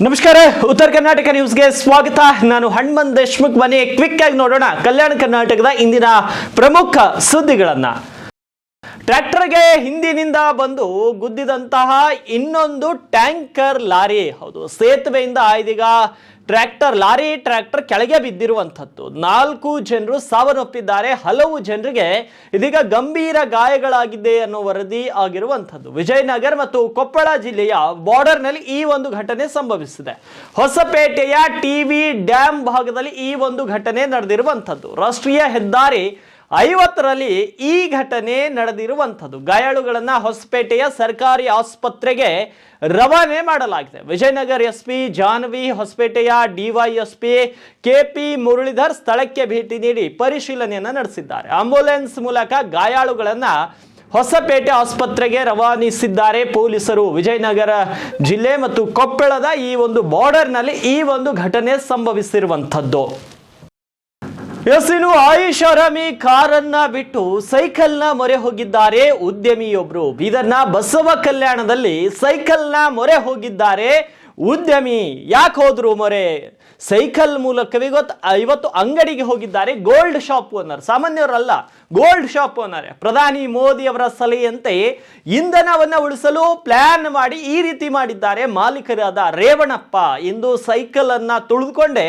ನಮಸ್ಕಾರ, ಉತ್ತರ ಕರ್ನಾಟಕ ನ್ಯೂಸ್ಗೆ ಸ್ವಾಗತ. ನಾನು ಹನುಮಂತ್ ದೇಶ್ಮುಖ್. ಬನ್ನಿ ಕ್ವಿಕ್ ಆಗಿ ನೋಡೋಣ ಕಲ್ಯಾಣ ಕರ್ನಾಟಕದ ಇಂದಿನ ಪ್ರಮುಖ ಸುದ್ದಿಗಳನ್ನ. ಟ್ರ್ಯಾಕ್ಟರ್ಗೆ ಹಿಂದಿನಿಂದ ಬಂದು ಗುದ್ದಿದಂತಹ ಇನ್ನೊಂದು ಟ್ಯಾಂಕರ್ ಲಾರಿ. ಹೌದು, ಸೇತುವೆಯಿಂದ ಇದೀಗ ಟ್ರ್ಯಾಕ್ಟರ್ ಕೆಳಗೆ ಬಿದ್ದಿರುವಂಥದ್ದು. 4 ಜನರು ಸಾವನ್ನಪ್ಪಿದ್ದಾರೆ. ಹಲವು ಜನರಿಗೆ ಇದೀಗ ಗಂಭೀರ ಗಾಯಗಳಾಗಿದೆ ಅನ್ನೋ ವರದಿ ಆಗಿರುವಂಥದ್ದು. ವಿಜಯನಗರ ಮತ್ತು ಕೊಪ್ಪಳ ಜಿಲ್ಲೆಯ ಬಾರ್ಡರ್ನಲ್ಲಿ ಈ ಒಂದು ಘಟನೆ ಸಂಭವಿಸಿದೆ. ಹೊಸಪೇಟೆಯ ಟಿವಿ ಡ್ಯಾಮ್ ಭಾಗದಲ್ಲಿ ಈ ಒಂದು ಘಟನೆ ನಡೆದಿರುವಂಥದ್ದು. ರಾಷ್ಟ್ರೀಯ ಹೆದ್ದಾರಿ 50ರಲ್ಲಿ ಈ ಘಟನೆ ನಡೆದಿರುವಂಥದ್ದು. ಗಾಯಾಳುಗಳನ್ನ ಹೊಸಪೇಟೆಯ ಸರ್ಕಾರಿ ಆಸ್ಪತ್ರೆಗೆ ರವಾನೆ ಮಾಡಲಾಗಿದೆ. ವಿಜಯನಗರ ಎಸ್ಪಿ ಜಾನ್ವಿ, ಹೊಸಪೇಟೆಯ ಡಿವೈಎಸ್ಪಿ ಕೆಪಿ ಮುರಳೀಧರ್ ಸ್ಥಳಕ್ಕೆ ಭೇಟಿ ನೀಡಿ ಪರಿಶೀಲನೆಯನ್ನ ನಡೆಸಿದ್ದಾರೆ. ಆಂಬ್ಯುಲೆನ್ಸ್ ಮೂಲಕ ಗಾಯಾಳುಗಳನ್ನ ಹೊಸಪೇಟೆ ಆಸ್ಪತ್ರೆಗೆ ರವಾನಿಸಿದ್ದಾರೆ ಪೊಲೀಸರು. ವಿಜಯನಗರ ಜಿಲ್ಲೆ ಮತ್ತು ಕೊಪ್ಪಳದ ಈ ಒಂದು ಬಾರ್ಡರ್ನಲ್ಲಿ ಈ ಒಂದು ಘಟನೆ ಸಂಭವಿಸಿರುವಂಥದ್ದು. ಇನ್ನು ಆಯುಷಾರಾಮಿ ಕಾರನ್ನ ಬಿಟ್ಟು ಸೈಕಲ್ನ ಮೊರೆ ಹೋಗಿದ್ದಾರೆ ಉದ್ಯಮಿಯೊಬ್ರು. ಬೀದರ್ನ ಬಸವ ಕಲ್ಯಾಣದಲ್ಲಿ ಸೈಕಲ್ನ ಮೊರೆ ಹೋಗಿದ್ದಾರೆ ಉದ್ಯಮಿ. ಯಾಕೆ ಹೋದ್ರು ಮೊರೆ? ಸೈಕಲ್ ಮೂಲಕವೇ ಇವತ್ತು ಅಂಗಡಿಗೆ ಹೋಗಿದ್ದಾರೆ. ಗೋಲ್ಡ್ ಶಾಪ್ ಓನರ್, ಸಾಮಾನ್ಯರಲ್ಲ, ಗೋಲ್ಡ್ ಶಾಪ್ ಓನರ್. ಪ್ರಧಾನಿ ಮೋದಿ ಅವರ ಸಲಹೆಯಂತೆ ಇಂಧನವನ್ನು ಉಳಿಸಲು ಪ್ಲಾನ್ ಮಾಡಿ ಈ ರೀತಿ ಮಾಡಿದ್ದಾರೆ ಮಾಲೀಕರಾದ ರೇವಣಪ್ಪ. ಇಂದು ಸೈಕಲ್ ಅನ್ನ ತುಳಿದುಕೊಂಡೇ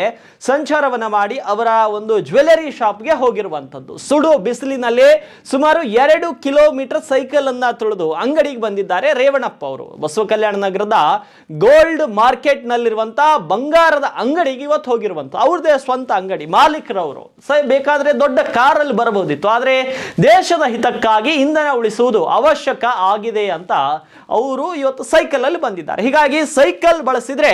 ಸಂಚಾರವನ್ನ ಮಾಡಿ ಅವರ ಒಂದು ಜ್ಯುವೆಲರಿ ಶಾಪ್ಗೆ ಹೋಗಿರುವಂತದ್ದು. ಸುಡು ಬಿಸಿಲಿನಲ್ಲಿ ಸುಮಾರು 2 ಕಿಲೋಮೀಟರ್ ಸೈಕಲ್ ಅನ್ನ ತುಳಿದು ಅಂಗಡಿಗೆ ಬಂದಿದ್ದಾರೆ ರೇವಣಪ್ಪ ಅವರು. ಬಸವ ಕಲ್ಯಾಣ ನಗರದ ಗೋಲ್ಡ್ ಮಾರ್ಕೆಟ್ ನಲ್ಲಿರುವಂತಹ ಬಂಗಾರದ ಅಂಗಡಿಗೆ ಇವತ್ತು ಹೋಗಿರುವಂತ. ಅವ್ರದೇ ಸ್ವಂತ ಅಂಗಡಿ, ಮಾಲೀಕರವರು. ಬೇಕಾದ್ರೆ ದೊಡ್ಡ ಕಾರಲ್ಲಿ ಬರಬಹುದಿತ್ತು, ಆದ್ರೆ ದೇಶದ ಹಿತಕ್ಕಾಗಿ ಇಂಧನ ಉಳಿಸುವುದು ಅವಶ್ಯಕ ಆಗಿದೆ ಅಂತ ಅವರು ಇವತ್ತು ಸೈಕಲ್ ಅಲ್ಲಿ ಬಂದಿದ್ದಾರೆ. ಹೀಗಾಗಿ ಸೈಕಲ್ ಬಳಸಿದ್ರೆ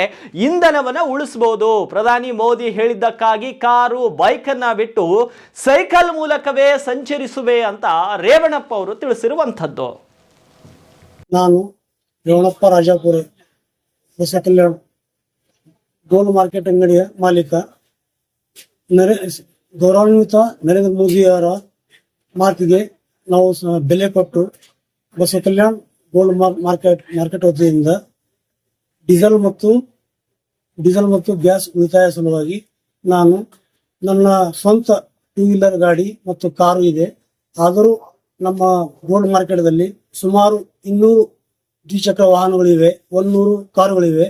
ಇಂಧನವನ್ನ ಉಳಿಸಬಹುದು. ಪ್ರಧಾನಿ ಮೋದಿ ಹೇಳಿದ್ದಕ್ಕಾಗಿ ಕಾರು ಬೈಕ್ ಅನ್ನ ಬಿಟ್ಟು ಸೈಕಲ್ ಮೂಲಕವೇ ಸಂಚರಿಸುವೆ ಅಂತ ರೇವಣಪ್ಪ ಅವರು ತಿಳಿಸಿರುವಂತದ್ದು. ನಾನು ರೇವಣಪ್ಪ ರಾಜಾಪುರ, ಹೊಸ ಕಲ್ಯಾಣ ಗೋಲ್ಡ್ ಮಾರ್ಕೆಟ್ ಅಂಗಡಿಯ ಮಾಲೀಕ. ಗೌರವಾನ್ವಿತ ನರೇಂದ್ರ ಮೋದಿ ಅವರ ಮಾತಿಗೆ ನಾವು ಬೆಲೆ ಕೊಟ್ಟು ಬಸವ ಕಲ್ಯಾಣ ಗೋಲ್ಡ್ ಮಾರ್ಕೆಟ್ ವತಿಯಿಂದ ಡೀಸೆಲ್ ಮತ್ತು ಗ್ಯಾಸ್ ಉಳಿತಾಯ ಸಲುವಾಗಿ ನಾನು ನನ್ನ ಸ್ವಂತ 2 ವೀಲರ್ ಗಾಡಿ ಮತ್ತು ಕಾರು ಇದೆ. ಆದರೂ ನಮ್ಮ ಗೋಲ್ಡ್ ಮಾರ್ಕೆಟ್ದಲ್ಲಿ ಸುಮಾರು 200 ದ್ವಿಚಕ್ರ ವಾಹನಗಳಿವೆ, 100 ಕಾರುಗಳಿವೆ.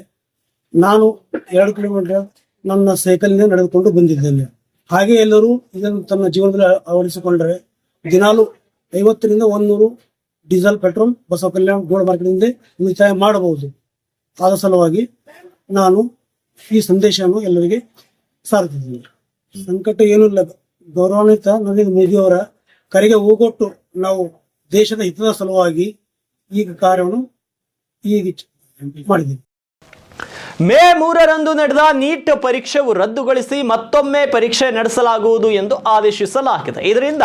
ನಾನು 2 ಕಿಲೋಮೀಟರ್ ನನ್ನ ಸೈಕಲ್ನಿಂದ ನಡೆದುಕೊಂಡು ಬಂದಿದ್ದೇನೆ. ಹಾಗೆ ಎಲ್ಲರೂ ಇದನ್ನು ತನ್ನ ಜೀವನದಲ್ಲಿ ಅಳವಡಿಸಿಕೊಂಡರೆ ದಿನಾಲು 50ರಿಂದ 100 ಡೀಸೆಲ್ ಪೆಟ್ರೋಲ್ ಬಸವ ಕಲ್ಯಾಣ ಗೋಲ್ಡ್ ಮಾರ್ಕೆಟ್ನಿಂದ ಉಳಿತಾಯ ಮಾಡಬಹುದು. ಆದ ಸಲುವಾಗಿ ನಾನು ಈ ಸಂದೇಶವನ್ನು ಎಲ್ಲರಿಗೆ ಸಾರುತ್ತಿದ್ದೇನೆ. ಸಂಕಟ ಏನೂ ಇಲ್ಲ. ಗೌರವಾನ್ವಿತ ನರೇಂದ್ರ ಮೋದಿ ಅವರ ಕರೆಗೆ ಹೋಗೊಟ್ಟು ನಾವು ದೇಶದ ಹಿತದ ಸಲುವಾಗಿ ಈ ಕಾರ್ಯವನ್ನು ಮಾಡಿದ್ದೇವೆ. ಮೇ 3ರಂದು ನಡೆದ ನೀಟ್ ಪರೀಕ್ಷೆಯು ರದ್ದುಗೊಳಿಸಿ ಮತ್ತೊಮ್ಮೆ ಪರೀಕ್ಷೆ ನಡೆಸಲಾಗುವುದು ಎಂದು ಆದೇಶಿಸಲಾಗಿದೆ. ಇದರಿಂದ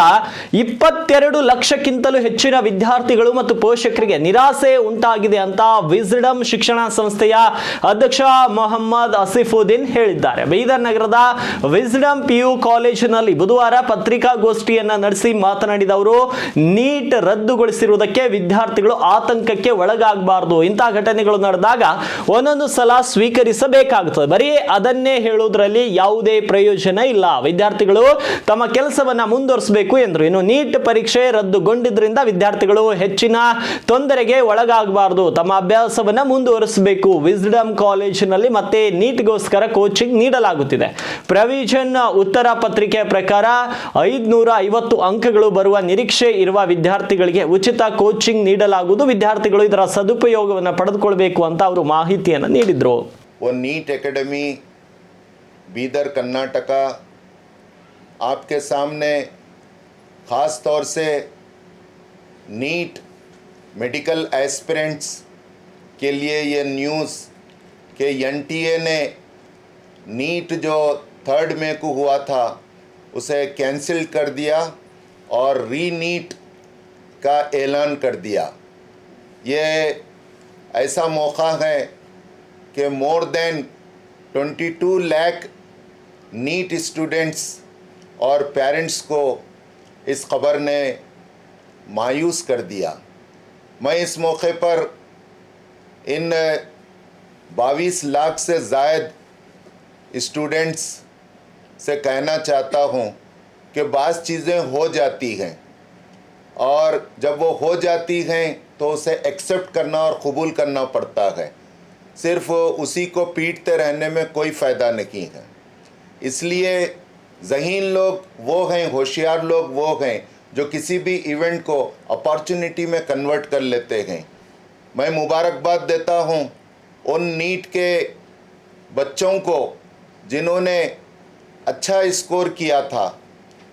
22 ಲಕ್ಷಕ್ಕಿಂತಲೂ ಹೆಚ್ಚಿನ ವಿದ್ಯಾರ್ಥಿಗಳು ಮತ್ತು ಪೋಷಕರಿಗೆ ನಿರಾಸೆ ಉಂಟಾಗಿದೆ ಅಂತ ವಿಸ್ಡಮ್ ಶಿಕ್ಷಣ ಸಂಸ್ಥೆಯ ಅಧ್ಯಕ್ಷ ಮೊಹಮ್ಮದ್ ಅಸಿಫುದ್ದೀನ್ ಹೇಳಿದ್ದಾರೆ. ಬೀದರ್ ನಗರದ ವಿಸ್ಡಮ್ PU ಕಾಲೇಜಿನಲ್ಲಿ ಬುಧವಾರ ಪತ್ರಿಕಾಗೋಷ್ಠಿಯನ್ನ ನಡೆಸಿ ಮಾತನಾಡಿದ ಅವರು, ನೀಟ್ ರದ್ದುಗೊಳಿಸಿರುವುದಕ್ಕೆ ವಿದ್ಯಾರ್ಥಿಗಳು ಆತಂಕಕ್ಕೆ ಒಳಗಾಗಬಾರದು. ಇಂತಹ ಘಟನೆಗಳು ನಡೆದಾಗ ಒಂದೊಂದು ಸಲ ಸ್ವೀಕರಿಸಬೇಕಾಗುತ್ತದೆ. ಬರೀ ಅದನ್ನೇ ಹೇಳುವುದರಲ್ಲಿ ಯಾವುದೇ ಪ್ರಯೋಜನ ಇಲ್ಲ. ವಿದ್ಯಾರ್ಥಿಗಳು ತಮ್ಮ ಕೆಲಸವನ್ನ ಮುಂದುವರಿಸಬೇಕು ಎಂದರು. ಇನ್ನು ನೀಟ್ ಪರೀಕ್ಷೆ ರದ್ದುಗೊಂಡಿದ್ರಿಂದ ವಿದ್ಯಾರ್ಥಿಗಳು ಹೆಚ್ಚಿನ ತೊಂದರೆಗೆ ಒಳಗಾಗಬಾರದು, ತಮ್ಮ ಅಭ್ಯಾಸವನ್ನ ಮುಂದುವರಿಸಬೇಕು. ವಿಸ್ಡಮ್ ಕಾಲೇಜಿನಲ್ಲಿ ಮತ್ತೆ ನೀಟ್ಗೋಸ್ಕರ ಕೋಚಿಂಗ್ ನೀಡಲಾಗುತ್ತಿದೆ. ಪ್ರವಿಷನ್ ಉತ್ತರ ಪತ್ರಿಕೆಯ ಪ್ರಕಾರ 550 ಅಂಕಗಳು ಬರುವ ನಿರೀಕ್ಷೆ ಇರುವ ವಿದ್ಯಾರ್ಥಿಗಳಿಗೆ ಉಚಿತ ಕೋಚಿಂಗ್ ನೀಡಲಾಗುವುದು. ವಿದ್ಯಾರ್ಥಿಗಳು ಇದರ ಸದುಪಯೋಗವನ್ನು ಪಡೆದುಕೊಳ್ಳಬೇಕು ಅಂತ ಅವರು ಮಾಹಿತಿಯನ್ನು ನೀಡಿದ್ರು. वो नीट एकेडमी बीदर कर्नाटका आपके सामने ख़ास तौर से नीट मेडिकल एस्पिरेंट्स के लिए ये न्यूज़ कि NTA ने नीट जो 3 मई को हुआ था उसे कैंसिल कर दिया और रीनीट का ऐलान कर दिया। ये ऐसा मौका है कि more than 22 lakh NEET students और पेरेंट्स को इस खबर ने मायूस कर दिया। मैं इस मौके पर इन 22 लाख से ज़ायद स्टूडेंट्स से कहना चाहता हूँ कि बाज़ चीज़ें हो जाती हैं और जब वो हो जाती हैं तो उसे एक्सेप्ट करना और कबूल करना पड़ता है। सिर्फ उसी को पीटते रहने में कोई फ़ायदा नहीं है। इसलिए ज़हीन लोग वो हैं, होशियार लोग वो हैं जो किसी भी इवेंट को अपॉर्चुनिटी में कन्वर्ट कर लेते हैं। मैं मुबारकबाद देता हूँ उन नीट के बच्चों को जिन्होंने अच्छा स्कोर किया था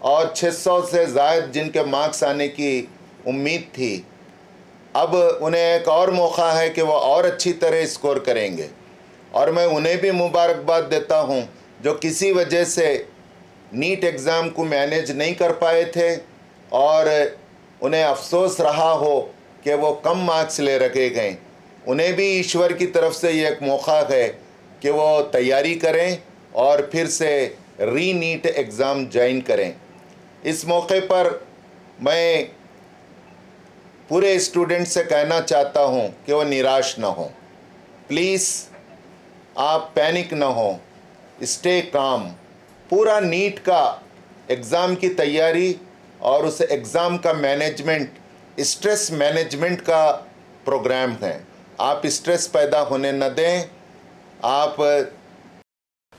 और 600 से ज़ायद जिनके मार्क्स आने की उम्मीद थी। अब उन्हें एक और मौका है कि वो और अच्छी तरह स्कोर करेंगे और मैं उन्हें भी मुबारकबाद देता हूँ जो किसी वजह से नीट एग्ज़ाम को मैनेज नहीं कर पाए थे और उन्हें अफसोस रहा हो कि वो कम मार्क्स ले रखे गए। उन्हें भी ईश्वर की तरफ से ये एक मौका है कि वो तैयारी करें और फिर से री नीट एग्ज़ाम ज्वाइन करें। इस मौके पर मैं पूरे स्टूडेंट से कहना चाहता हूँ कि वो निराश ना हो। प्लीज़ आप पैनिक ना हो, स्टे काम। पूरा नीट का एग्ज़ाम की तैयारी और उस एग्ज़ाम का मैनेजमेंट स्ट्रेस मैनेजमेंट का प्रोग्राम है। आप स्ट्रेस पैदा होने न दें। आप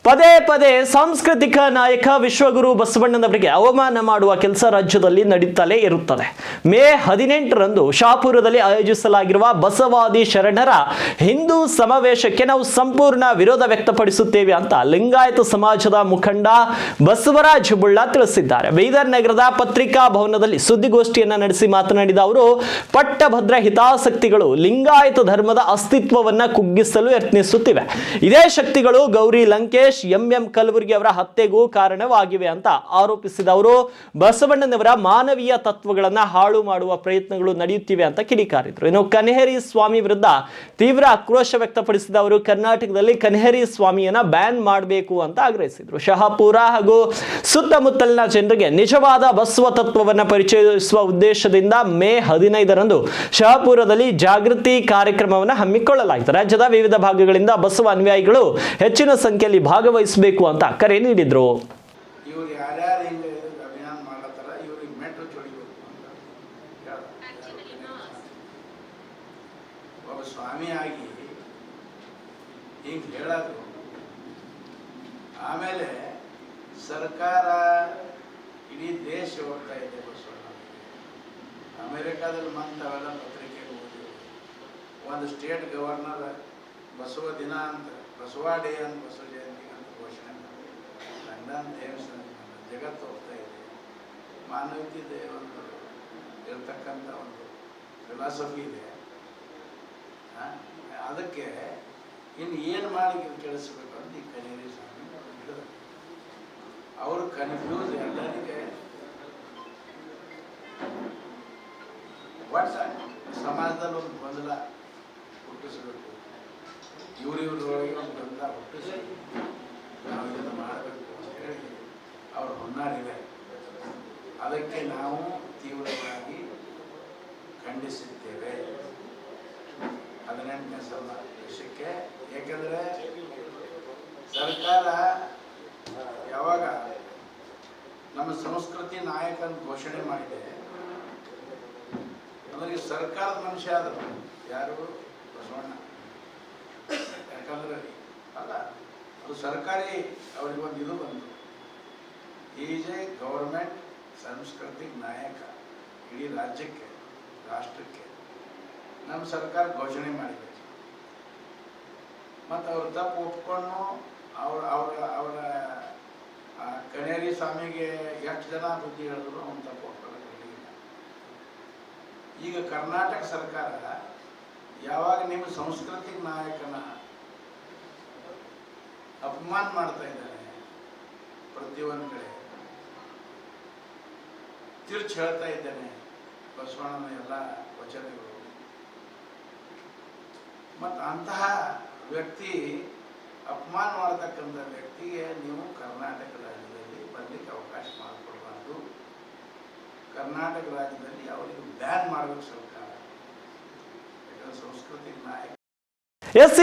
ಪದೇ ಪದೇ ಸಾಂಸ್ಕೃತಿಕ ನಾಯಕ ವಿಶ್ವಗುರು ಬಸವಣ್ಣನವರಿಗೆ ಅವಮಾನ ಮಾಡುವ ಕೆಲಸ ರಾಜ್ಯದಲ್ಲಿ ನಡೀತಲೇ ಇರುತ್ತದೆ. ಮೇ 18ರಂದು ಶಾಪುರದಲ್ಲಿ ಆಯೋಜಿಸಲಾಗಿರುವ ಬಸವಾದಿ ಶರಣರ ಹಿಂದೂ ಸಮಾವೇಶಕ್ಕೆ ನಾವು ಸಂಪೂರ್ಣ ವಿರೋಧ ವ್ಯಕ್ತಪಡಿಸುತ್ತೇವೆ ಅಂತ ಲಿಂಗಾಯತ ಸಮಾಜದ ಮುಖಂಡ ಬಸವರಾಜ ಬುಳ್ಳಾ ತಿಳಿಸಿದ್ದಾರೆ. ಬೀದರ್ ನಗರದ ಪತ್ರಿಕಾ ಭವನದಲ್ಲಿ ಸುದ್ದಿಗೋಷ್ಠಿಯನ್ನು ನಡೆಸಿ ಮಾತನಾಡಿದ ಅವರು, ಪಟ್ಟಭದ್ರ ಹಿತಾಸಕ್ತಿಗಳು ಲಿಂಗಾಯತ ಧರ್ಮದ ಅಸ್ತಿತ್ವವನ್ನು ಕುಗ್ಗಿಸಲು ಯತ್ನಿಸುತ್ತಿವೆ. ಇದೇ ಶಕ್ತಿಗಳು ಗೌರಿ ಲಂಕೇಶ್, ಎಂ ಕಲಬುರ್ಗಿ ಅವರ ಹತ್ಯೆಗೂ ಕಾರಣವಾಗಿವೆ ಅಂತ ಆರೋಪಿಸಿದ ಅವರು, ಬಸವಣ್ಣನವರ ಮಾನವೀಯ ತತ್ವಗಳನ್ನ ಹಾಳು ಮಾಡುವ ಪ್ರಯತ್ನಗಳು ನಡೆಯುತ್ತಿವೆ ಅಂತ ಕಿಡಿಕಾರಿದ್ರು. ಇನ್ನು ಕನ್ಹೇರಿ ಸ್ವಾಮಿ ವಿರುದ್ಧ ತೀವ್ರ ಆಕ್ರೋಶ ವ್ಯಕ್ತಪಡಿಸಿದ ಅವರು, ಕರ್ನಾಟಕದಲ್ಲಿ ಕನ್ಹೇರಿ ಸ್ವಾಮಿಯನ್ನ ಬ್ಯಾನ್ ಮಾಡಬೇಕು ಅಂತ ಆಗ್ರಹಿಸಿದ್ರು. ಶಹಾಪುರ ಹಾಗೂ ಸುತ್ತಮುತ್ತಲಿನ ಜನರಿಗೆ ನಿಜವಾದ ಬಸವ ತತ್ವವನ್ನು ಪರಿಚಯಿಸುವ ಉದ್ದೇಶದಿಂದ ಮೇ 15ರಂದು ಶಹಾಪುರದಲ್ಲಿ ಜಾಗೃತಿ ಕಾರ್ಯಕ್ರಮವನ್ನು ಹಮ್ಮಿಕೊಳ್ಳಲಾಯಿತು. ರಾಜ್ಯದ ವಿವಿಧ ಭಾಗಗಳಿಂದ ಬಸವ ಅನುಯಾಯಿಗಳು ಹೆಚ್ಚಿನ ಸಂಖ್ಯೆಯಲ್ಲಿ ಭಾಗವಹಿಸಬೇಕು ಅಂತ ಕರೆ ನೀಡಿದ್ರು. ಇವ್ರು ಯಾರ್ಯಾರು ಹಿಂಗೆ ಅಭಿಯಾನ ಮಾಡತ್ತಾರ ಇವ್ರಿಗೆ ಮೆಟ್ರು ಚೊಡಿಬೇಕು ಅಂತ ಒಬ್ಬ ಸ್ವಾಮಿಯಾಗಿ ಹಿಂಗೆ ಹೇಳೋದು. ಆಮೇಲೆ ಸರ್ಕಾರ ಇಡೀ ದೇಶ ಹೋಗ್ತಾ ಇದೆ ಬಸವಣ್ಣ. ಅಮೇರಿಕಾದಲ್ಲಿ ಅವೆಲ್ಲ ಪತ್ರಿಕೆಗೆ ಓದಿದ್ರು. ಒಂದು ಸ್ಟೇಟ್ ಗವರ್ನರ್ ಬಸವ ದಿನ ಅಂತ, ಬಸವ ಡೇ ಅಂತ, ಬಸವ ಜಯಂತಿ ಅಂತ ಘೋಷಣೆ ಮಾಡಿ ಲಂಡನ್ ಏಮ್ಸ್ ಜಗತ್ತು ಹೋಗ್ತಾ ಇದೆ. ಮಾನವೀಯತೆ ಒಂದು ಇರ್ತಕ್ಕಂಥ ಒಂದು ಫಿಲಾಸಫಿ ಇದೆ. ಅದಕ್ಕೆ ಇನ್ನು ಏನು ಮಾಡಿ ಕೇಳಿಸ್ಬೇಕು ಅಂತ ಈ ಕನ್ಹೇರಿ ಸ್ವಾಮಿ ಹೇಳಿದ್ರು. ಅವರು ಕನ್ಫ್ಯೂಸ್ ಎಲ್ಲರಿಗೆ ಒಟ್ಟು ಸಮಾಜದಲ್ಲಿ ಒಂದು ಗೊಂದಲ ಹುಟ್ಟಿಸ್ಬೇಕು, ಇವ್ರೊಳಗೆ ಒಂದು ಗೊಂದಲ ಹುಟ್ಟಿಸಿ ನಾವು ಇದನ್ನು ಮಾಡಬೇಕು ಅಂತ ಹೇಳಿ ಅವ್ರ ಹೊನ್ನಾರಿವೆ. ಅದಕ್ಕೆ ನಾವು ತೀವ್ರವಾಗಿ ಖಂಡಿಸುತ್ತೇವೆ 18ನೇ ಸಮಾವೇಶಕ್ಕೆ. ಏಕೆಂದರೆ ಸರ್ಕಾರ ಯಾವಾಗ ನಮ್ಮ ಸಂಸ್ಕೃತಿ ನಾಯಕನ ಘೋಷಣೆ ಮಾಡಿದೆ, ಅವರಿಗೆ ಸರ್ಕಾರದ ಮನುಷ್ಯ ಆದರು ಯಾರು? ಬಸವಣ್ಣ. ಯಾಕಂದ್ರೆ ಅಲ್ಲ, ಅದು ಸರ್ಕಾರಿ ಅವರಿಗೊಂದು ಇದು ಬಂತು, ಈಸ್ ಎ ಗೌರ್ಮೆಂಟ್ ಸಾಂಸ್ಕೃತಿಕ ನಾಯಕ ಇಡೀ ರಾಜ್ಯಕ್ಕೆ, ರಾಷ್ಟ್ರಕ್ಕೆ ನಮ್ಮ ಸರ್ಕಾರ ಘೋಷಣೆ ಮಾಡಿದೆ. ಮತ್ತು ಅವ್ರು ತಪ್ಪು ಒಪ್ಕೊಂಡು ಅವರ ಕನ್ಹೇರಿ ಸ್ವಾಮಿಗೆ ಎಷ್ಟು ಜನ ಬುದ್ಧಿ ಹೇಳಿದ್ರು ಅವ್ನು ತಪ್ಪು ಒಪ್ಕೊಳ್ಳೋದಿಲ್ಲ. ಈಗ ಕರ್ನಾಟಕ ಸರ್ಕಾರ ಯಾವಾಗ ನಿಮ್ಮ ಸಾಂಸ್ಕೃತಿಕ ನಾಯಕನ ಅಪಮಾನ ಮಾಡ್ತಾ ಇದ್ದಾರೆ, ಪ್ರತಿಯೊಂದು ಕಡೆ ತಿರ್ಚಿ ಹೇಳ್ತಾ ಇದ್ದಾನೆ ಬಸವಣ್ಣನ ಎಲ್ಲ ವಚನಗಳು, ಮತ್ತು ಅಂತಹ ವ್ಯಕ್ತಿ, ಅಪಮಾನ ಮಾಡತಕ್ಕಂಥ ವ್ಯಕ್ತಿಗೆ ನೀವು ಕರ್ನಾಟಕ ರಾಜ್ಯದಲ್ಲಿ ಬರಲಿಕ್ಕೆ ಅವಕಾಶ ಮಾಡಿಕೊಡಬಾರ್ದು. ಕರ್ನಾಟಕ ರಾಜ್ಯದಲ್ಲಿ ಅವರಿಗೆ ಬ್ಯಾನ್ ಮಾಡಬೇಕು ಸರ್ಕಾರ. ಯಾಕಂದರೆ ಸಾಂಸ್ಕೃತಿಕ ನಾಯಕ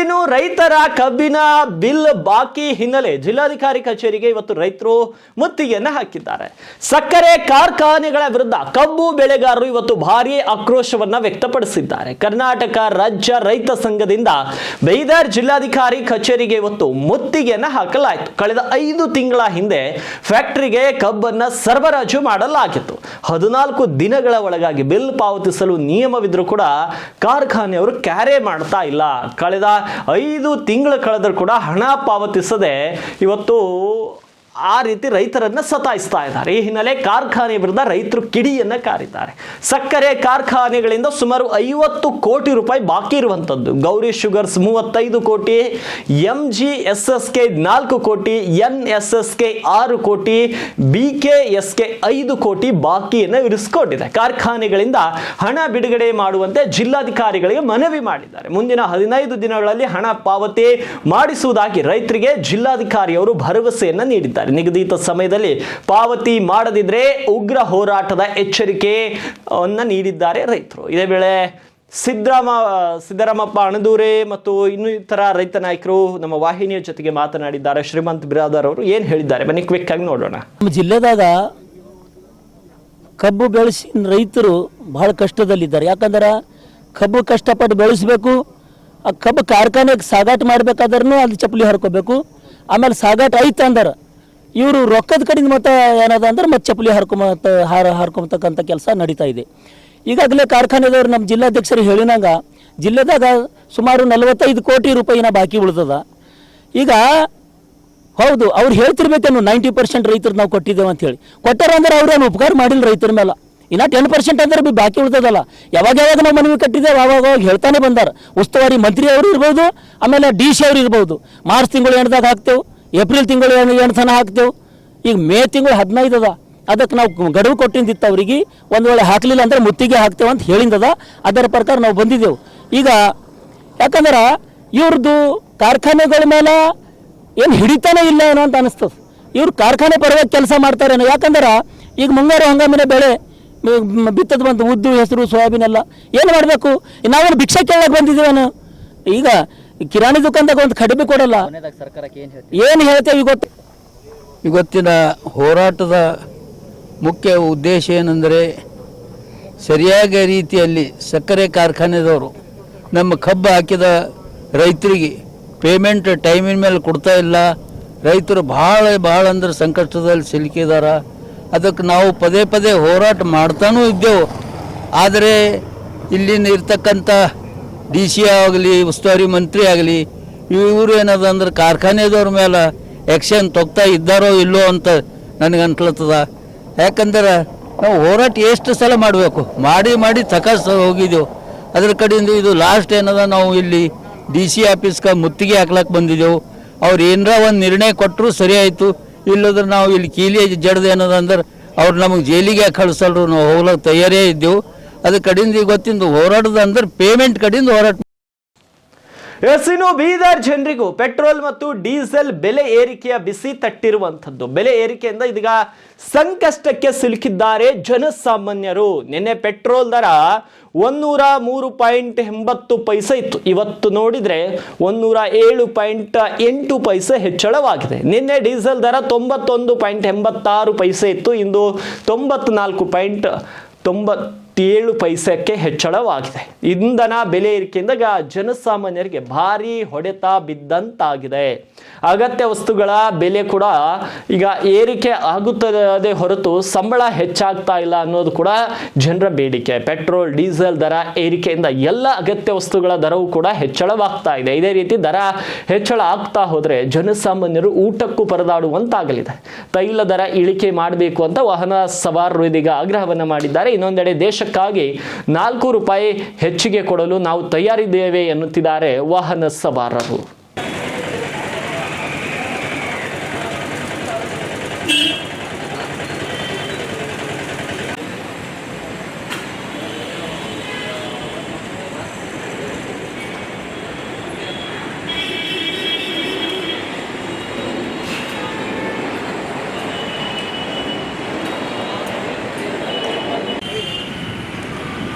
ಇನ್ನು ರೈತರ ಕಬ್ಬಿನ ಬಿಲ್ ಬಾಕಿ ಹಿನ್ನೆಲೆ ಜಿಲ್ಲಾಧಿಕಾರಿ ಕಚೇರಿಗೆ ಇವತ್ತು ರೈತರು ಮುತ್ತಿಗೆಯನ್ನು ಹಾಕಿದ್ದಾರೆ. ಸಕ್ಕರೆ ಕಾರ್ಖಾನೆಗಳ ವಿರುದ್ಧ ಕಬ್ಬು ಬೆಳೆಗಾರರು ಇವತ್ತು ಭಾರೀ ಆಕ್ರೋಶವನ್ನ ವ್ಯಕ್ತಪಡಿಸಿದ್ದಾರೆ. ಕರ್ನಾಟಕ ರಾಜ್ಯ ರೈತ ಸಂಘದಿಂದ ಬೀದರ್ ಜಿಲ್ಲಾಧಿಕಾರಿ ಕಚೇರಿಗೆ ಇವತ್ತು ಮುತ್ತಿಗೆಯನ್ನು ಹಾಕಲಾಯಿತು. ಕಳೆದ 5 ತಿಂಗಳ ಹಿಂದೆ ಫ್ಯಾಕ್ಟರಿಗೆ ಕಬ್ಬನ್ನು ಸರಬರಾಜು ಮಾಡಲಾಗಿತ್ತು. 14 ದಿನಗಳ ಒಳಗಾಗಿ ಬಿಲ್ ಪಾವತಿಸಲು ನಿಯಮವಿದ್ರೂ ಕೂಡ ಕಾರ್ಖಾನೆಯವರು ಕ್ಯಾರೆ ಮಾಡ್ತಾ ಇಲ್ಲ. ಕಳೆದ 5 ತಿಂಗಳು ಕಳೆದರೂ ಕೂಡ ಹಣ ಪಾವತಿಸದೆ ಇವತ್ತು ಆ ರೀತಿ ರೈತರನ್ನ ಸತಾಯಿಸ್ತಾ ಇದ್ದಾರೆ. ಈ ಹಿನ್ನೆಲೆ ಕಾರ್ಖಾನೆ ವಿರುದ್ಧ ರೈತರು ಕಿಡಿಯನ್ನ ಕಾರಿದ್ದಾರೆ. ಸಕ್ಕರೆ ಕಾರ್ಖಾನೆಗಳಿಂದ ಸುಮಾರು 50 ಕೋಟಿ ರೂಪಾಯಿ ಬಾಕಿ ಇರುವಂತದ್ದು. ಗೌರಿ ಶುಗರ್ಸ್ 35 ಕೋಟಿ, MGSSK 4 ಕೋಟಿ, NSSK 6 ಕೋಟಿ, BKSK 5 ಕೋಟಿ ಬಾಕಿಯನ್ನು ಇರಿಸಿಕೊಂಡಿದೆ. ಕಾರ್ಖಾನೆಗಳಿಂದ ಹಣ ಬಿಡುಗಡೆ ಮಾಡುವಂತೆ ಜಿಲ್ಲಾಧಿಕಾರಿಗಳಿಗೆ ಮನವಿ ಮಾಡಿದ್ದಾರೆ. ಮುಂದಿನ 15 ದಿನಗಳಲ್ಲಿ ಹಣ ಪಾವತಿ ಮಾಡಿಸುವುದಾಗಿ ರೈತರಿಗೆ ಜಿಲ್ಲಾಧಿಕಾರಿಯವರು ಭರವಸೆಯನ್ನ ನೀಡಿದ್ದಾರೆ. ನಿಗದಿತ ಸಮಯದಲ್ಲಿ ಪಾವತಿ ಮಾಡದಿದ್ರೆ ಉಗ್ರ ಹೋರಾಟದ ಎಚ್ಚರಿಕೆಯನ್ನ ನೀಡಿದ್ದಾರೆ ರೈತರು. ಇದೇ ವೇಳೆ ಸಿದ್ದರಾಮಪ್ಪ ಅಣದೂರೆ ಮತ್ತು ಇನ್ನಿತರ ರೈತ ನಾಯಕರು ನಮ್ಮ ವಾಹಿನಿಯ ಜೊತೆಗೆ ಮಾತನಾಡಿದ್ದಾರೆ. ಶ್ರೀಮಂತ್ ಬಿರಾದರ್ ಅವರು ಏನ್ ಹೇಳಿದ್ದಾರೆ ಬನ್ನಿ ಕ್ವಿಕ್ ಆಗಿ ನೋಡೋಣ. ನಮ್ಮ ಜಿಲ್ಲೆದಾಗ ಕಬ್ಬು ಬೆಳೆಸಿ ರೈತರು ಬಹಳ ಕಷ್ಟದಲ್ಲಿದ್ದಾರೆ. ಯಾಕಂದ್ರೆ ಕಬ್ಬು ಕಷ್ಟಪಟ್ಟು ಬೆಳೆಸಬೇಕು, ಆ ಕಬ್ಬು ಕಾರ್ಖಾನೆಗೆ ಸಾಗಾಟ ಮಾಡ್ಬೇಕಾದ್ರೂ ಅಲ್ಲಿ ಚಪ್ಪಲಿ ಹರ್ಕೋಬೇಕು. ಆಮೇಲೆ ಸಾಗಾಟ ಐತೆ ಅಂದ್ರೆ ಇವರು ರೊಕ್ಕದ ಕಡೆಯಿಂದ ಮತ್ತೆ ಏನದ ಅಂದ್ರೆ ಮತ್ತೆ ಚಪ್ಪಲಿ ಹರ್ಕೊಂಬತಕ್ಕಂಥ ಕೆಲಸ ನಡೀತಾ ಇದೆ. ಈಗಾಗಲೇ ಕಾರ್ಖಾನೆದವ್ರು ನಮ್ಮ ಜಿಲ್ಲಾಧ್ಯಕ್ಷರು ಹೇಳಿನಾಗ ಜಿಲ್ಲೆದಾಗ ಸುಮಾರು 45 ಕೋಟಿ ರೂಪಾಯಿನ ಬಾಕಿ ಉಳಿದದ. ಈಗ ಹೌದು ಅವ್ರು ಹೇಳ್ತಿರ್ಬೇಕೇನು 90% ರೈತರು ನಾವು ಕೊಟ್ಟಿದ್ದೇವೆ ಅಂತ ಹೇಳಿ ಕೊಟ್ಟಾರ ಅಂದ್ರೆ ಅವ್ರೇನು ಉಪಕಾರ ಮಾಡಿಲ್ಲ ರೈತರ ಮೇಲೆ. ಇನ್ನು 10% ಅಂದ್ರೆ ಬಾಕಿ ಉಳಿದದಲ್ಲ. ಯಾವಾಗ ನಾವು ಮನವಿ ಕಟ್ಟಿದ್ದೇವೆ ಅವಾಗ ಹೇಳ್ತಾನೆ ಬಂದಾರ. ಉಸ್ತುವಾರಿ ಮಂತ್ರಿ ಅವರು ಇರ್ಬೋದು, ಆಮೇಲೆ DC ಅವ್ರು ಇರ್ಬೋದು. ಮಾರ್ಚ್ ತಿಂಗಳು ಎಂಟದಾಗ ಹಾಕ್ತೇವೆ, ಏಪ್ರಿಲ್ ತಿಂಗಳು 8 ತನಕ ಹಾಕ್ತೇವೆ. ಈಗ ಮೇ ತಿಂಗಳು 15 ಅದ. ಅದಕ್ಕೆ ನಾವು ಗಡುವು ಕೊಟ್ಟಿದ್ದಿತ್ತು ಅವರಿಗೆ. ಒಂದು ವೇಳೆ ಹಾಕಲಿಲ್ಲ ಅಂದ್ರೆ ಮುತ್ತಿಗೆ ಹಾಕ್ತೇವೆ ಅಂತ ಹೇಳಿಂದದ. ಅದರ ಪ್ರಕಾರ ನಾವು ಬಂದಿದ್ದೆವು. ಈಗ ಯಾಕಂದ್ರೆ ಇವ್ರದ್ದು ಕಾರ್ಖಾನೆಗಳ ಮೇಲೆ ಏನು ಹಿಡಿತಾನೆ ಇಲ್ಲ ಏನೋ ಅಂತ ಅನಿಸ್ತದೆ. ಇವ್ರು ಕಾರ್ಖಾನೆ ಪರವಾಗಿ ಕೆಲಸ ಮಾಡ್ತಾರೇನೋ. ಯಾಕಂದ್ರೆ ಈಗ ಮುಂಗಾರು ಹಂಗಾಮಿನ ಬೆಳೆ ಬಿತ್ತದ ಬಂತು, ಉದ್ದು, ಹೆಸರು, ಸೋಯಾಬೀನ್ ಎಲ್ಲ ಏನು ಮಾಡಬೇಕು? ನಾವೇನು ಭಿಕ್ಷೆ ಕೇಳಕ್ಕೆ ಬಂದಿದ್ದೀವೇನು? ಈಗ ಕಿರಾಣಿ ದುಕಾನ್ದಾಗ ಒಂದು ಕಡಿಮೆ ಕೊಡಲ್ಲ. ಏನು ಹೇಳ್ತೇವೆ ಇವತ್ತಿನ ಹೋರಾಟದ ಮುಖ್ಯ ಉದ್ದೇಶ ಏನೆಂದರೆ ಸರಿಯಾದ ರೀತಿಯಲ್ಲಿ ಸಕ್ಕರೆ ಕಾರ್ಖಾನೆದವರು ನಮ್ಮ ಕಬ್ಬು ಹಾಕಿದ ರೈತರಿಗೆ ಪೇಮೆಂಟ್ ಟೈಮಿನ ಮೇಲೆ ಕೊಡ್ತಾ ಇಲ್ಲ. ರೈತರು ಭಾಳ ಅಂದ್ರೆ ಸಂಕಷ್ಟದಲ್ಲಿ ಸಿಲುಕಿದಾರ. ಅದಕ್ಕೆ ನಾವು ಪದೇ ಪದೇ ಹೋರಾಟ ಮಾಡ್ತಾನೂ ಇದ್ದೆವು. ಆದರೆ ಇಲ್ಲಿನ ಇರ್ತಕ್ಕಂಥ DC ಆಗಲಿ, ಉಸ್ತುವಾರಿ ಮಂತ್ರಿ ಆಗಲಿ, ಇವರು ಏನದ ಅಂದ್ರೆ ಕಾರ್ಖಾನೆದವ್ರ ಮೇಲೆ ಆ್ಯಕ್ಷನ್ ತೊಗ್ತಾ ಇದ್ದಾರೋ ಇಲ್ಲೋ ಅಂತ ನನಗೆ ಅನ್ಸ್ಲತ್ತದ. ಯಾಕಂದ್ರೆ ನಾವು ಹೋರಾಟ ಎಷ್ಟು ಸಲ ಮಾಡಬೇಕು, ಮಾಡಿ ತಕಸ್ ಹೋಗಿದ್ದೆವು. ಅದ್ರ ಕಡೆಯಿಂದ ಇದು ಲಾಸ್ಟ್ ಏನದ, ನಾವು ಇಲ್ಲಿ DC ಆಫೀಸ್ಗೆ ಮುತ್ತಿಗೆ ಹಾಕ್ಲಕ್ಕೆ ಬಂದಿದ್ದೆವು. ಅವ್ರು ಏನರ ಒಂದು ನಿರ್ಣಯ ಕೊಟ್ಟರು ಸರಿ ಆಯಿತು. ಇಲ್ಲದ್ರೆ ನಾವು ಇಲ್ಲಿ ಕೀಲಿ ಜಡ್ದು ಏನದ ಅಂದ್ರೆ ಅವ್ರು ನಮಗೆ ಜೈಲಿಗೆ ಕಳಿಸಲ್ರು, ನಾವು ಹೋಗ್ಲಕ್ಕೆ ತಯಾರೇ ಇದ್ದೆವು. ಅದ್ರ ಕಡೆಯಿಂದ ಗೊತ್ತಿಂದು ಹೋರಾಟದ ಅಂದ್ರೆ ಪೇಮೆಂಟ್ ಕಡೆಯಿಂದ ಹೋರಾಟ. ಇನ್ನು ಬೀದರ್ ಜನರಿಗೂ ಪೆಟ್ರೋಲ್ ಮತ್ತು ಡೀಸೆಲ್ ಬೆಲೆ ಏರಿಕೆಯ ಬಿಸಿ ತಟ್ಟಿರುವಂಥದ್ದು. ಬೆಲೆ ಏರಿಕೆಯಿಂದ ಇದೀಗ ಸಂಕಷ್ಟಕ್ಕೆ ಸಿಲುಕಿದ್ದಾರೆ ಜನಸಾಮಾನ್ಯರು. ನಿನ್ನೆ ಪೆಟ್ರೋಲ್ ದರ 103.80 ಇತ್ತು. ಇವತ್ತು ನೋಡಿದ್ರೆ 107.8 ಹೆಚ್ಚಳವಾಗಿದೆ. ನಿನ್ನೆ ಡೀಸೆಲ್ ದರ 91.86 ಇತ್ತು. ಇಂದು 94.97 ಹೆಚ್ಚಳವಾಗಿದೆ. ಇಂಧನ ಬೆಲೆ ಏರಿಕೆಯಿಂದ ಜನಸಾಮಾನ್ಯರಿಗೆ ಭಾರಿ ಹೊಡೆತ ಬಿದ್ದಂತಾಗಿದೆ. ಅಗತ್ಯ ವಸ್ತುಗಳ ಬೆಲೆ ಕೂಡ ಈಗ ಏರಿಕೆ ಆಗುತ್ತದೆ ಹೊರತು ಸಂಬಳ ಹೆಚ್ಚಾಗ್ತಾ ಇಲ್ಲ ಅನ್ನೋದು ಕೂಡ ಜನರ ಬೇಡಿಕೆ. ಪೆಟ್ರೋಲ್ ಡೀಸೆಲ್ ದರ ಏರಿಕೆಯಿಂದ ಎಲ್ಲ ಅಗತ್ಯ ವಸ್ತುಗಳ ದರವೂ ಕೂಡ ಹೆಚ್ಚಳವಾಗ್ತಾ ಇದೆ. ಇದೇ ರೀತಿ ದರ ಹೆಚ್ಚಳ ಆಗ್ತಾ ಹೋದ್ರೆ ಜನಸಾಮಾನ್ಯರು ಊಟಕ್ಕೂ ಪರದಾಡುವಂತಾಗಲಿದೆ. ತೈಲ ದರ ಇಳಿಕೆ ಮಾಡಬೇಕು ಅಂತ ವಾಹನ ಸವಾರರು ಇದೀಗ ಆಗ್ರಹವನ್ನ ಮಾಡಿದ್ದಾರೆ. ಇನ್ನೊಂದೆಡೆ ದೇಶಕ್ಕಾಗಿ 4 ರೂಪಾಯಿ ಹೆಚ್ಚಿಗೆ ಕೊಡಲು ನಾವು ತಯಾರಿದ್ದೇವೆ ಎನ್ನುತ್ತಿದ್ದಾರೆ ವಾಹನ ಸವಾರರು.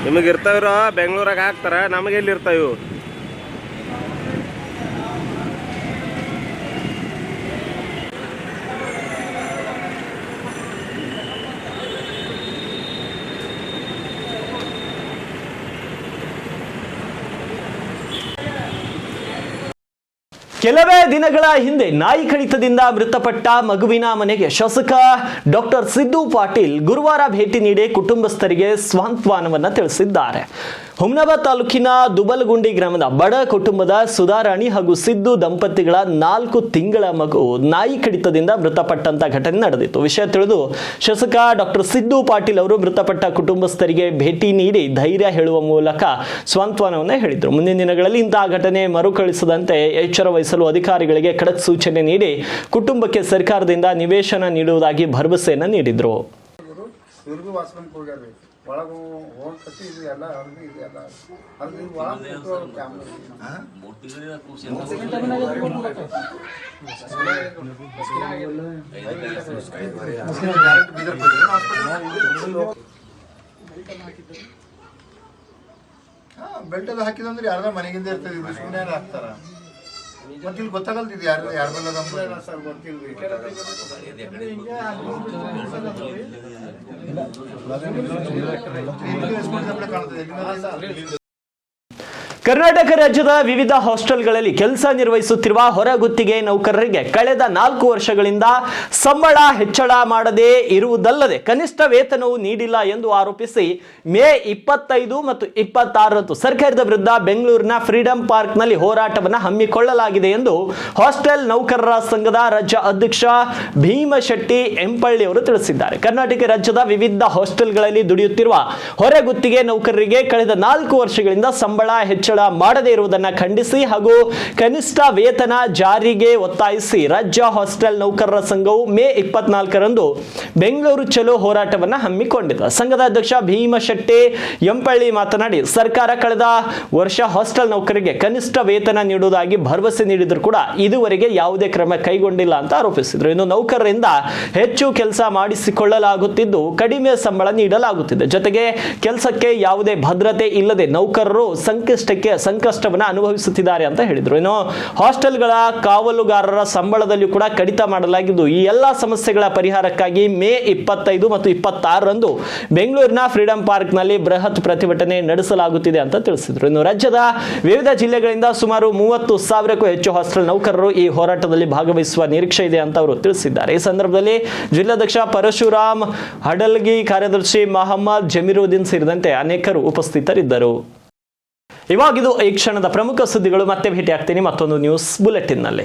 ನಿಮಗೆ ಇರ್ತಾವ್ರ ಬೆಂಗಳೂರಾಗ ಹಾಕ್ತಾರ, ನಮಗೆ ಎಲ್ಲಿ ಇರ್ತಾವ? ಕೆಲವೇ ದಿನಗಳ ಹಿಂದೆ ನಾಯಿ ಕಡಿತದಿಂದ ಮೃತಪಟ್ಟ ಮಗುವಿನ ಮನೆಗೆ ಶಾಸಕ ಡಾಕ್ಟರ್ ಸಿದ್ದು ಪಾಟೀಲ್ ಗುರುವಾರ ಭೇಟಿ ನೀಡಿ ಕುಟುಂಬಸ್ಥರಿಗೆ ಸಾಂತ್ವನವನ್ನ ತಿಳಿಸಿದ್ದಾರೆ. ಹುಮ್ನಾಬಾದ್ ತಾಲೂಕಿನ ದುಬಲಗುಂಡಿ ಗ್ರಾಮದ ಬಡ ಕುಟುಂಬದ ಸುಧಾರಾಣಿ ಹಾಗೂ ಸಿದ್ದು ದಂಪತಿಗಳ 4 ತಿಂಗಳ ಮಗು ನಾಯಿ ಕಡಿತದಿಂದ ಮೃತಪಟ್ಟಂತ ಘಟನೆ ನಡೆದಿತ್ತು. ವಿಷಯ ತಿಳಿದು ಶಾಸಕ ಡಾಕ್ಟರ್ ಸಿದ್ದು ಪಾಟೀಲ್ ಅವರು ಮೃತಪಟ್ಟ ಕುಟುಂಬಸ್ಥರಿಗೆ ಭೇಟಿ ನೀಡಿ ಧೈರ್ಯ ಹೇಳುವ ಮೂಲಕ ಸಾಂತ್ವನವನ್ನ ಹೇಳಿದರು. ಮುಂದಿನ ದಿನಗಳಲ್ಲಿ ಇಂತಹ ಘಟನೆ ಮರುಕಳಿಸದಂತೆ ಎಚ್ಚರ ವಹಿಸಲು ಅಧಿಕಾರಿಗಳಿಗೆ ಖಡಕ್ ಸೂಚನೆ ನೀಡಿ ಕುಟುಂಬಕ್ಕೆ ಸರ್ಕಾರದಿಂದ ನಿವೇಶನ ನೀಡುವುದಾಗಿ ಭರವಸೆಯನ್ನು ನೀಡಿದರು. ಇವ್ರಿಗೂ ವಾಸ್ಕೊಂಡ್ ಹೋಗ್ಯಾರ್ರಿ ಒಳಗೆ ಹೋಗ್ತತಿ ಇದು ಎಲ್ಲ ಅವ್ರಿಗೆ ಇದೆಲ್ಲ ಅಲ್ಲಿ ಒಳಗೆ ಬೆಲ್ಟ್ ಎಲ್ಲ ಹಾಕಿದಂದ್ರೆ ಯಾರ್ದ ಮನೆಗಿಂದ ಇರ್ತದೆ, ಇದು ಸುಮ್ಮನೆ ಹಾಕ್ತಾರ. ಮತ್ತೆ ಇಲ್ಲಿ ಗೊತ್ತಾಗಲ್ತಿದ್ ಯಾರ್ದೆಲ್ಲ ಸರ್ ಗೊತ್ತಿಲ್ರಿ. ಕರ್ನಾಟಕ ರಾಜ್ಯದ ವಿವಿಧ ಹಾಸ್ಟೆಲ್ಗಳಲ್ಲಿ ಕೆಲಸ ನಿರ್ವಹಿಸುತ್ತಿರುವ ಹೊರಗುತ್ತಿಗೆ ನೌಕರರಿಗೆ ಕಳೆದ 4 ವರ್ಷಗಳಿಂದ ಸಂಬಳ ಹೆಚ್ಚಳ ಮಾಡದೇ ಇರುವುದಲ್ಲದೆ ಕನಿಷ್ಠ ವೇತನವೂ ನೀಡಿಲ್ಲ ಎಂದು ಆರೋಪಿಸಿ ಮೇ 25 ಮತ್ತು 26 ಸರ್ಕಾರದ ವಿರುದ್ಧ ಬೆಂಗಳೂರಿನ ಫ್ರೀಡಂ ಪಾರ್ಕ್ನಲ್ಲಿ ಹೋರಾಟವನ್ನು ಹಮ್ಮಿಕೊಳ್ಳಲಾಗಿದೆ ಎಂದು ಹಾಸ್ಟೆಲ್ ನೌಕರರ ಸಂಘದ ರಾಜ್ಯ ಅಧ್ಯಕ್ಷ ಭೀಮಶೆಟ್ಟಿ ಎಂಪಳ್ಳಿ ಅವರು ತಿಳಿಸಿದ್ದಾರೆ. ಕರ್ನಾಟಕ ರಾಜ್ಯದ ವಿವಿಧ ಹಾಸ್ಟೆಲ್ಗಳಲ್ಲಿ ದುಡಿಯುತ್ತಿರುವ ಹೊರಗುತ್ತಿಗೆ ನೌಕರರಿಗೆ ಕಳೆದ 4 ವರ್ಷಗಳಿಂದ ಸಂಬಳ ಹೆಚ್ಚಳ ಮಾಡದೇ ಇರುವುದನ್ನು ಖಂಡಿಸಿ ಹಾಗೂ ಕನಿಷ್ಠ ವೇತನ ಜಾರಿಗೆ ಒತ್ತಾಯಿಸಿ ರಾಜ್ಯ ಹಾಸ್ಟೆಲ್ ನೌಕರರ ಸಂಘವು ಮೇ 24ರಂದು ಬೆಂಗಳೂರು ಚಲೋ ಹೋರಾಟವನ್ನು ಹಮ್ಮಿಕೊಂಡಿದೆ. ಸಂಘದ ಅಧ್ಯಕ್ಷ ಭೀಮಶೆಟ್ಟಿ ಎಂಪಳ್ಳಿ ಮಾತನಾಡಿ, ಸರ್ಕಾರ ಕಳೆದ ವರ್ಷ ಹಾಸ್ಟೆಲ್ ನೌಕರರಿಗೆ ಕನಿಷ್ಠ ವೇತನ ನೀಡುವುದಾಗಿ ಭರವಸೆ ನೀಡಿದರೂ ಕೂಡ ಇದುವರೆಗೆ ಯಾವುದೇ ಕ್ರಮ ಕೈಗೊಂಡಿಲ್ಲ ಅಂತ ಆರೋಪಿಸಿದರು. ಇನ್ನು ನೌಕರರಿಂದ ಹೆಚ್ಚು ಕೆಲಸ ಮಾಡಿಸಿಕೊಳ್ಳಲಾಗುತ್ತಿದ್ದು ಕಡಿಮೆ ಸಂಬಳ ನೀಡಲಾಗುತ್ತಿದೆ. ಜೊತೆಗೆ ಕೆಲಸಕ್ಕೆ ಯಾವುದೇ ಭದ್ರತೆ ಇಲ್ಲದೆ ನೌಕರರು ಸಂಕಷ್ಟವನ್ನು ಅನುಭವಿಸುತ್ತಿದ್ದಾರೆ ಅಂತ ಹೇಳಿದರು. ಇನ್ನು ಹಾಸ್ಟೆಲ್ಗಳ ಕಾವಲುಗಾರರ ಸಂಬಳದಲ್ಲಿಯೂ ಕೂಡ ಕಡಿತ ಮಾಡಲಾಗಿದ್ದು ಈ ಎಲ್ಲ ಸಮಸ್ಯೆಗಳ ಪರಿಹಾರಕ್ಕಾಗಿ ಮೇ 25 ಮತ್ತು 26ರಂದು ಬೆಂಗಳೂರಿನ ಫ್ರೀಡಂ ಪಾರ್ಕ್ನಲ್ಲಿ ಬೃಹತ್ ಪ್ರತಿಭಟನೆ ನಡೆಸಲಾಗುತ್ತಿದೆ ಅಂತ ತಿಳಿಸಿದರು. ಇನ್ನು ರಾಜ್ಯದ ವಿವಿಧ ಜಿಲ್ಲೆಗಳಿಂದ ಸುಮಾರು 30,000ಕ್ಕೂ ಹೆಚ್ಚು ಹಾಸ್ಟೆಲ್ ನೌಕರರು ಈ ಹೋರಾಟದಲ್ಲಿ ಭಾಗವಹಿಸುವ ನಿರೀಕ್ಷೆ ಇದೆ ಅಂತ ಅವರು ತಿಳಿಸಿದ್ದಾರೆ. ಈ ಸಂದರ್ಭದಲ್ಲಿ ಜಿಲ್ಲಾಧ್ಯಕ್ಷ ಪರಶುರಾಮ್ ಹಡಲ್ಗಿ, ಕಾರ್ಯದರ್ಶಿ ಮಹಮ್ಮದ್ ಜಮೀರುದ್ದೀನ್ ಸೇರಿದಂತೆ ಅನೇಕರು ಉಪಸ್ಥಿತರಿದ್ದರು. ಇವಾಗಿದು ಈ ಕ್ಷಣದ ಪ್ರಮುಖ ಸುದ್ದಿಗಳು. ಮತ್ತೆ ಭೇಟಿ ಆಗ್ತೀನಿ ಮತ್ತೊಂದು ನ್ಯೂಸ್ ಬುಲೆಟಿನ್ ನಲ್ಲಿ.